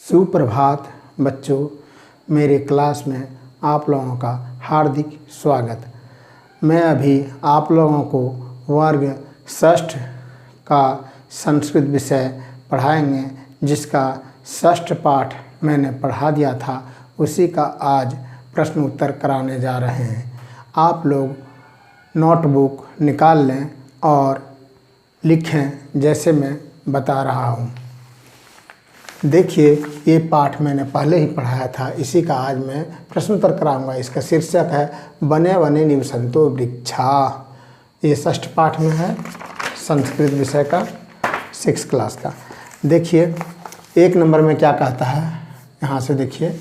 सुप्रभात बच्चों, मेरे क्लास में आप लोगों का हार्दिक स्वागत। मैं अभी आप लोगों को वर्ग षष्ठ का संस्कृत विषय पढ़ाएंगे, जिसका षष्ठ पाठ मैंने पढ़ा दिया था, उसी का आज प्रश्न उत्तर कराने जा रहे हैं। आप लोग नोटबुक निकाल लें और लिखें जैसे मैं बता रहा हूँ। देखिए, ये पाठ मैंने पहले ही पढ़ाया था, इसी का आज मैं प्रश्न उत्तर कराऊंगा। इसका शीर्षक है वने वने निवसन्तो वृक्षा। ये षष्ठ पाठ में है, संस्कृत विषय का 6th क्लास का। देखिए 1 नंबर में क्या कहता है, यहाँ से देखिए,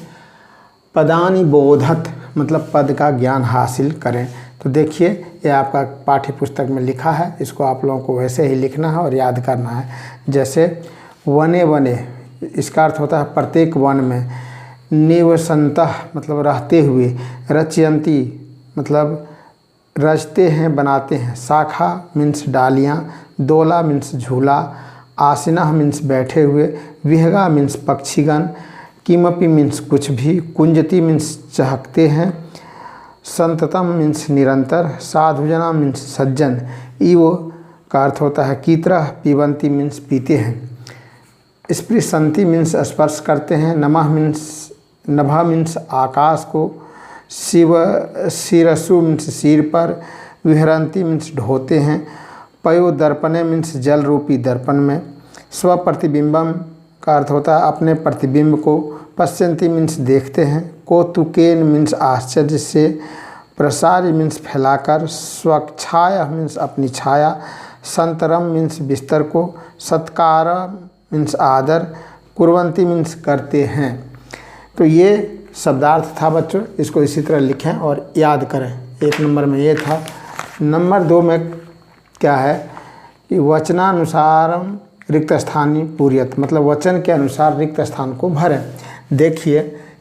पदानि बोधत मतलब पद का ज्ञान हासिल करें। तो देखिए, ये आपका पाठ्य पुस्तक में लिखा है, इसको आप लोगों को वैसे ही लिखना है और याद करना है। जैसे वने वने, इसका अर्थ होता है प्रत्येक वन में। निवसन्तः मतलब रहते हुए। रचयन्ति मतलब रचते हैं, बनाते हैं। शाखा मीन्स डालियाँ। दोला मीन्स झूला। आसनः मीन्स बैठे हुए। विहगा मीन्स पक्षीगण। किमपि मीन्स कुछ भी। कुंजति मीन्स चहकते हैं। संततम मीन्स निरंतर। साधुजना मीन्स सज्जन। इव का अर्थ होता है की तरह। पिबंती मीन्स पीते हैं। स्पृशन्ति मीन्स स्पर्श करते हैं। नमः मीन्स आकाश को। शिव शिरसु मीन्स सिर पर। विहरन्ति मीन्स ढोते हैं। पयो दर्पणे मीन्स जल रूपी दर्पण में। स्वप्रतिबिंबम का अर्थ होता है अपने प्रतिबिंब को। पश्यन्ति मीन्स देखते हैं। कौतुकेन मीन्स आश्चर्य से। प्रसारी मीन्स फैलाकर। स्वच्छाया मीन्स अपनी छाया। संतरम मीन्स बिस्तर को। सत्कार मीन्स आदर। कुर्वन्ति मीन्स करते हैं। तो ये शब्दार्थ था बच्चों, इसको इसी तरह लिखें और याद करें। 1 नंबर में ये था। नंबर 2 में क्या है कि वचनानुसारम रिक्त स्थानी पूर्यत मतलब वचन के अनुसार रिक्त स्थान को भरें। देखिए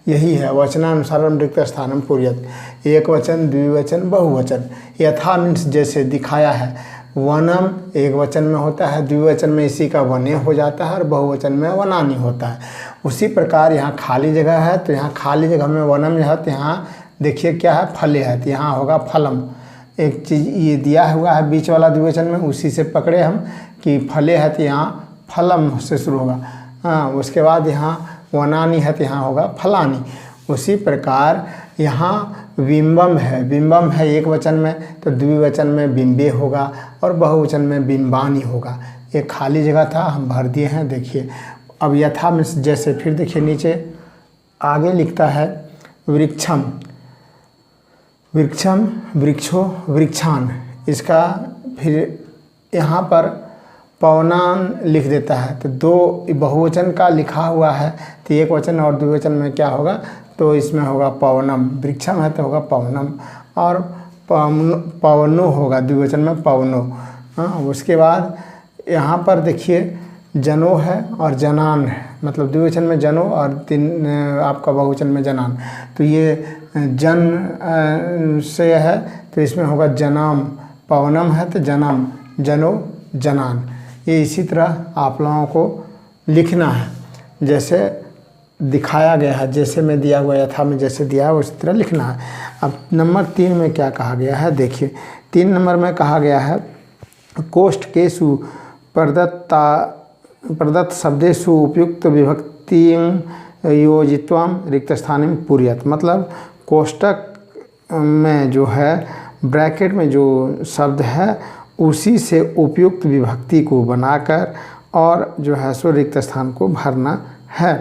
यही है, वचनानुसारम रिक्त स्थानम पूर्यत। एक वचन, द्विवचन, बहुवचन। यथा मीन्स जैसे दिखाया है। वनम एक वचन में होता है, द्विवचन में इसी का वने हो जाता है और बहुवचन में वनानी होता है। उसी प्रकार यहाँ खाली जगह है, तो यहाँ खाली जगह में वनम है, तो यहाँ देखिए क्या है, फले है, तो यहाँ होगा फलम। एक चीज़ ये दिया हुआ है बीच वाला द्विवचन में, उसी से पकड़े हम कि फले है, तो यहाँ फलम से शुरू होगा। हाँ, उसके बाद यहाँ वनानी है, तो यहाँ होगा फलानी। उसी प्रकार यहाँ बिंबम है एक वचन में, तो द्विवचन में बिंबे होगा और बहुवचन में बिंबानी होगा। ये खाली जगह था, हम भर दिए हैं। देखिए अब यथा में जैसे, फिर देखिए नीचे आगे लिखता है वृक्षम वृक्षो वृक्षान। इसका फिर यहाँ पर पवनान लिख देता है, तो 2 बहुवचन का लिखा हुआ है, तो एक वचन और द्विवचन में क्या होगा, तो इसमें होगा पवनम। वृक्षम है तो होगा पवनम, और पवनो होगा द्विवचन में पवनो। हाँ, उसके बाद यहाँ पर देखिए जनो है और जनान है, मतलब द्विवचन में जनो और आपका बहुवचन में जनान। तो ये जन से है, तो इसमें होगा जनाम। पवनम है तो जनम, जनो जनान। ये इसी तरह आप लोगों को लिखना है जैसे दिखाया गया है, जैसे मैं दिया हुआ यथा में जैसे दिया है उसी तरह लिखना है। अब नंबर 3 में क्या कहा गया है, देखिए 3 नंबर में कहा गया है कोष्ठकेषु प्रदत्त शब्देषु उपयुक्त विभक्तिं योजित्वं रिक्त स्थाने पूर्यत। मतलब कोष्ठक में जो है, ब्रैकेट में जो शब्द है, उसी से उपयुक्त विभक्ति को बनाकर और जो है सो रिक्त स्थान को भरना है।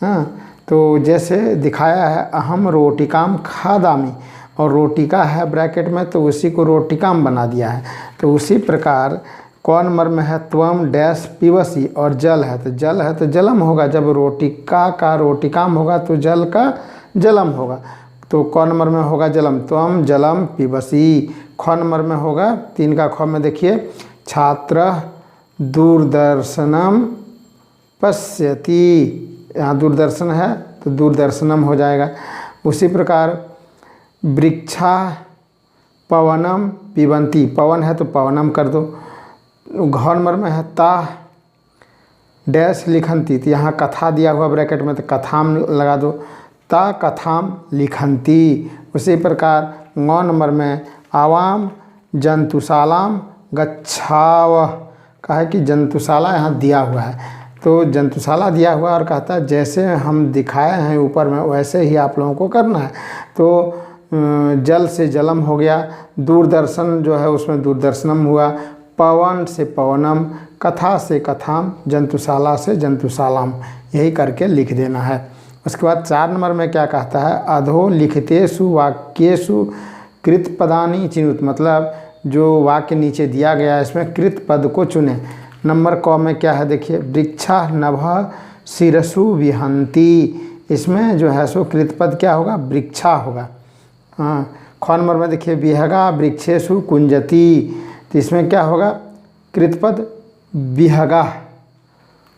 हाँ, तो जैसे दिखाया है अहम रोटिकाम खादामी, और रोटिका है ब्रैकेट में, तो उसी को रोटिकाम बना दिया है। तो उसी प्रकार कौन नंबर में है, त्वम डैश पिबसी, और जल है तो जलम होगा। जब रोटिका का रोटिकाम होगा तो जल का जलम होगा, तो कौन नंबर में होगा जलम, त्वम जलम पिबसी। ख नंबर में होगा 3 का ख में देखिए छात्र दूरदर्शनम पश्यति। यहाँ दूरदर्शन है तो दूरदर्शनम हो जाएगा। उसी प्रकार वृक्षा पवनम पिबंती, पवन है तो पवनम कर दो। घ नंबर में है ता डैश लिखन्ति, तो यहाँ कथा दिया हुआ ब्रैकेट में, तो कथाम लगा दो, ता कथाम लिखन्ति। उसी प्रकार 9 नंबर में आवाम जंतुशालाम गच्छावः, कहा है कि जंतुशाला यहाँ दिया हुआ है, तो जंतुशाला दिया हुआ और कहता है जैसे हम दिखाए हैं ऊपर में वैसे ही आप लोगों को करना है। तो जल से जलम हो गया, दूरदर्शन जो है उसमें दूरदर्शनम हुआ, पवन से पवनम, कथा से कथाम, जंतुशाला से जंतुशालाम, यही करके लिख देना है। उसके बाद 4 नंबर में क्या कहता है, अधो लिखितेषु वाक्येषु कृत पदानि चिनुत, मतलब जो वाक्य नीचे दिया गया है इसमें कृत पद को चुने। नंबर क में क्या है देखिए, वृक्षा नभ शिरसु विहंती, इसमें जो है सो कृत पद क्या होगा, वृक्षा होगा। हाँ, ख नंबर में देखिए विहगा वृक्षेषु कुंजती, तो इसमें क्या होगा, कृत पद विहगा।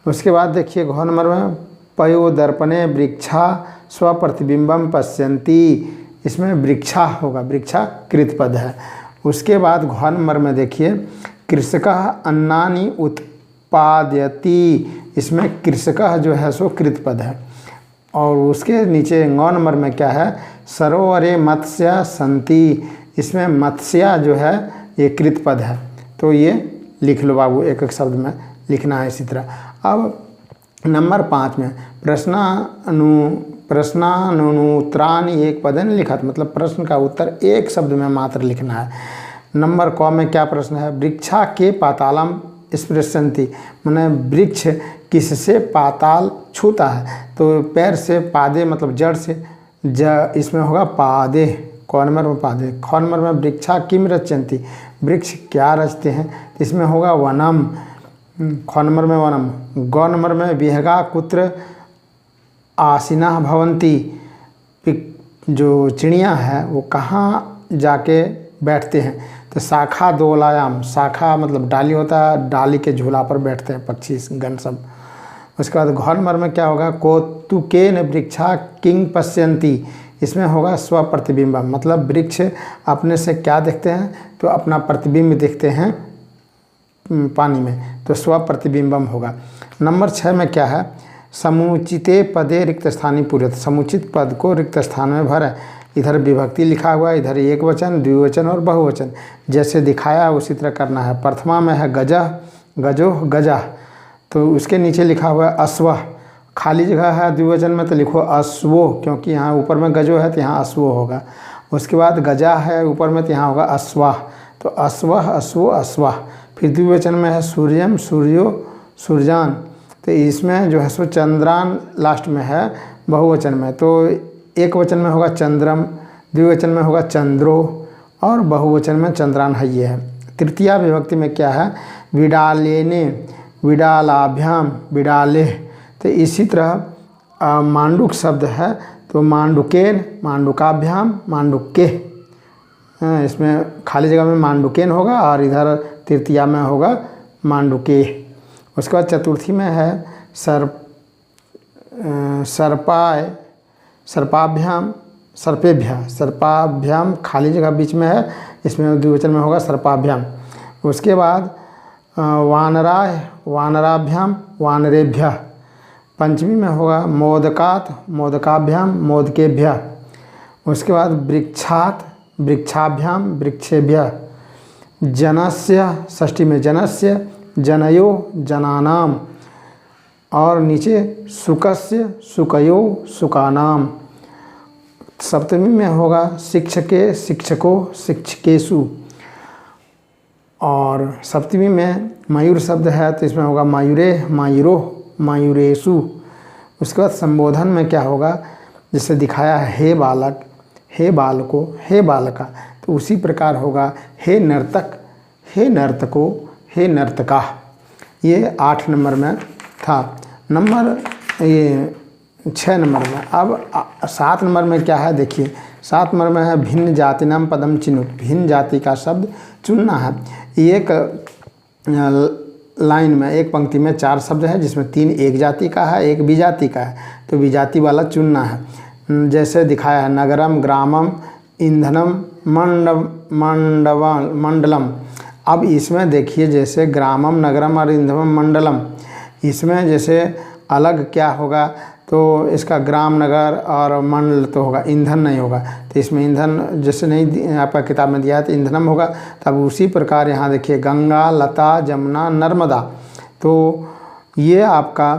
उसके बाद देखिए घ नंबर में पयो दर्पणे वृक्षा स्वप्रतिबिंबम पश्यन्ति, इसमें वृक्षा होगा, वृक्षा कृत पद है। उसके बाद घ नंबर में देखिए कृषकः अन्नानि उत्पादयति, इसमें कृषकः जो है सो कृत पद है। और उसके नीचे 9 नंबर में क्या है, सरोवरे मत्स्य सन्ति, इसमें मत्स्य जो है ये कृत पद है। तो ये लिख लो बाबू, एक एक शब्द में लिखना है इसी तरह। अब नंबर 5 में प्रश्नानुत्तराणि एक पदन लिखत, मतलब प्रश्न का उत्तर एक शब्द में मात्र लिखना है। नंबर क में क्या प्रश्न है, वृक्षा के पातालम स्पृशन्ति, माने वृक्ष किससे पाताल छूता है, तो पैर से, पादे मतलब जड़ से, इसमें होगा पादे, क नंबर में पादे। ख नंबर में वृक्षा किम रचयन्ति, वृक्ष क्या रचते हैं, इसमें होगा वनम, ख नंबर में वनम। ग नंबर में विहगा कुत्र आसीना भवन्ति, जो चिड़िया है वो कहाँ जाके बैठते हैं, तो शाखा दोलायाम, शाखा मतलब डाली होता है, डाली के झूला पर बैठते हैं पक्षी गण सब। उसके बाद घ नंबर में क्या होगा, कौतुकेन वृक्षा किंग पश्यन्ति, इसमें होगा स्वप्रतिबिंबम, मतलब वृक्ष अपने से क्या देखते हैं, तो अपना प्रतिबिंब देखते हैं पानी में, तो स्वप्रतिबिंबम होगा। नंबर 6 में क्या है, समुचिते पदे रिक्त स्थानी पूरत, समुचित पद को रिक्त स्थान में भरें। इधर विभक्ति लिखा हुआ है, इधर एक वचन, द्विवचन और बहुवचन, जैसे दिखाया है उसी तरह करना है। प्रथमा में है गजह, गजो, गजा, तो उसके नीचे लिखा हुआ है अश्व, खाली जगह है द्विवचन में तो लिखो अश्वो, क्योंकि यहाँ ऊपर में गजो है तो यहाँ अश्वो होगा। उसके बाद गजा है ऊपर में तो यहाँ होगा अश्वा, तो अश्व, अश्वो, अश्वा। फिर द्विवचन में है सूर्यम, सूर्यो, सूर्यान, तो इसमें जो है सो चंद्रान लास्ट में है बहुवचन में, तो एक वचन में होगा चंद्रम, द्विवचन में होगा चंद्रो और बहुवचन में चंद्रान है ये है। तृतीया विभक्ति में क्या है, विडालेने, विडालाभ्याम, विडाले, तो इसी तरह मांडुक शब्द है तो मांडुकेन, मांडुकाभ्याम, मांडुके, इसमें खाली जगह में मांडुकेन होगा और इधर तृतीया में होगा मांडुके। उसके बाद चतुर्थी में है सर्पाय, सर्पाभ्याम, सर्पेभ्या, सर्पाभ्याम खाली जगह बीच में है, इसमें द्विवचन में होगा सर्पाभ्याम। उसके बाद वानराय, वानराभ्याम, वानरेभ्य। पंचमी में होगा मोदकात, मोदकाभ्याम, मोदकेभ्य। उसके बाद वृक्षात, वृक्षाभ्याम, वृक्षेभ्य। जनस्य, षष्ठी में जनस्य, जनयो, जनानाम, और नीचे सुकस्य, सुकयो, सुकानाम। सप्तमी में होगा शिक्षके, शिक्षको, शिक्षकेषु, और सप्तमी में मयूर शब्द है तो इसमें होगा मयूरे, मयूरो, मयूरेषु। उसके बाद संबोधन में क्या होगा, जैसे दिखाया है हे बालक, हे बालको, हे बालका, तो उसी प्रकार होगा हे नर्तक, हे नर्तको, हे नर्तका। ये 8 नंबर में था। नंबर ये 6 नंबर में। अब 7 नंबर में क्या है देखिए, 7 नंबर में है भिन्न जाति नाम पदम चिन्ह, भिन्न जाति का शब्द चुनना है। एक लाइन में, एक पंक्ति में 4 शब्द है जिसमें 3 एक जाति का है, एक विजाति का है, तो विजाति वाला चुनना है। जैसे दिखाया है नगरम, ग्रामम, ईंधनम, मंडलम। अब इसमें देखिए जैसे ग्रामम, नगरम और ईंधनम, मंडलम, इसमें जैसे अलग क्या होगा, तो इसका ग्राम, नगर और मंडल तो होगा, ईंधन नहीं होगा। तो इसमें ईंधन जैसे नहीं आपका किताब में दिया है तो ईंधनम होगा। तब उसी प्रकार यहाँ देखिए गंगा, लता, जमुना, नर्मदा, तो ये आपका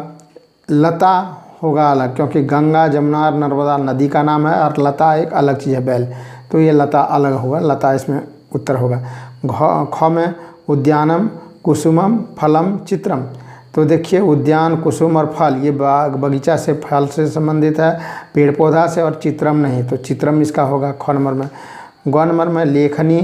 लता होगा अलग, क्योंकि गंगा, जमुना और नर्मदा नदी का नाम है और लता एक अलग चीज़ है, बैल, तो ये लता अलग होगा, लता इसमें उत्तर होगा। ख में उद्यानम, कुसुमम, फलम, चित्रम, तो देखिए उद्यान, कुसुम और फल ये बाग बगीचा से, फल से संबंधित है, पेड़ पौधा से, और चित्रम नहीं, तो चित्रम इसका होगा ख नंबर में। ग नंबर में लेखनी,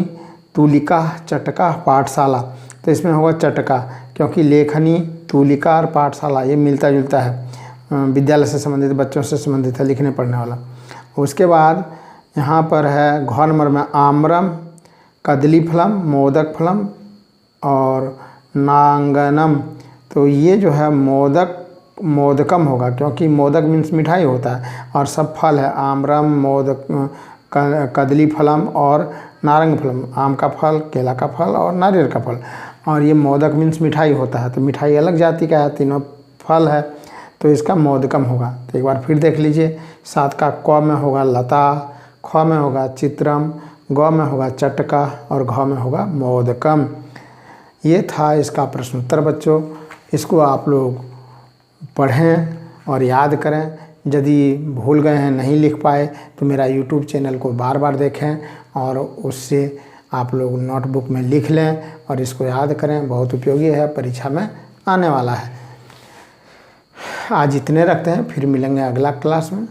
तूलिका, चटका, पाठशाला, तो इसमें होगा चटका, क्योंकि लेखनी, तूलिका और पाठशाला ये मिलता जुलता है, विद्यालय से संबंधित, बच्चों से संबंधित है, लिखने पढ़ने वाला। उसके बाद यहाँ पर है घ नंबर में आम्रम, कदली फलम, मोदक फलम और नांगनम, तो ये जो है मोदकम होगा, क्योंकि मोदक मीन्स मिठाई होता है, और सब फल है आम्रम, मोदक, कदली फलम और नारंग फलम, आम का फल, केला का फल और नारियल का फल, और ये मोदक मीन्स मिठाई होता है, तो मिठाई अलग जाति का है, तीनों फल है, तो इसका मोदकम होगा। तो एक बार फिर देख लीजिए, 7 का क में होगा लता, ख में होगा चित्रम, ग में होगा चटका और घ में होगा मोदकम। ये था इसका प्रश्न उत्तर बच्चों। इसको आप लोग पढ़ें और याद करें। यदि भूल गए हैं, नहीं लिख पाए, तो मेरा YouTube चैनल को बार बार देखें और उससे आप लोग नोटबुक में लिख लें और इसको याद करें, बहुत उपयोगी है, परीक्षा में आने वाला है। आज इतने रखते हैं, फिर मिलेंगे अगला क्लास में।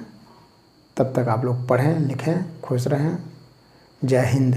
तब तक आप लोग पढ़ें, लिखें, खुश रहें। जय हिंद।